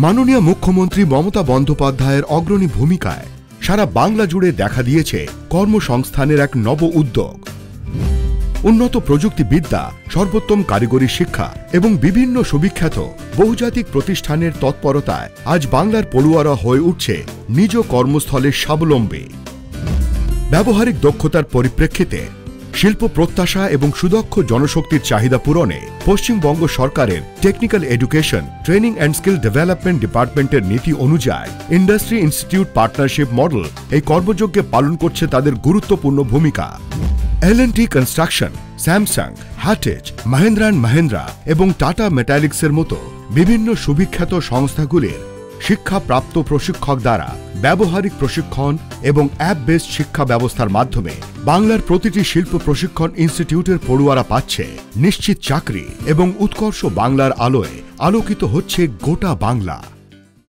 মাননীয় মুখ্যমন্ত্রী মমতা বন্দ্যোপাধ্যায়ের অগ্রণী ভূমিকায় সারা বাংলা জুড়ে দেখা দিয়েছে কর্মসংস্থানের এক নব উদ্যোগ। উন্নত প্রযুক্তিবিদ্যা, সর্বোত্তম কারিগরি শিক্ষা এবং বিভিন্ন সুবিখ্যাত বহুজাতিক প্রতিষ্ঠানের তৎপরতায় আজ বাংলার পড়ুয়ারা হয়ে উঠছে নিজ কর্মস্থলের স্বাবলম্বী। ব্যবহারিক দক্ষতার পরিপ্রেক্ষিতে শিল্প প্রত্যাশা এবং সুদক্ষ জনশক্তির চাহিদা পূরণে পশ্চিমবঙ্গ সরকারের technical education, training and skill development ডিপার্টমেন্টের নীতি অনুযায়ী ইন্ডাস্ট্রি ইনস্টিটিউট পার্টনারশিপ মডেল এই কর্মযজ্ঞে পালন করছে তাদের গুরুত্বপূর্ণ ভূমিকা। L&T কনস্ট্রাকশন, স্যামসাং, হ্যাটেজ, মহিন্দ্রা অ্যান্ড মহিন্দ্রা এবং টাটা মেটালিক্সের মতো বিভিন্ন সুবিখ্যাত সংস্থাগুলির শিক্ষাপ্রাপ্ত প্রশিক্ষক দ্বারা ব্যবহারিক প্রশিক্ষণ এবং অ্যাপ বেসড শিক্ষা ব্যবস্থার মাধ্যমে বাংলার প্রতিটি শিল্প প্রশিক্ষণ ইনস্টিটিউটের পড়ুয়ারা পাচ্ছে নিশ্চিত চাকরি এবং উৎকর্ষ বাংলার আলোয় আলোকিত হচ্ছে গোটা বাংলা।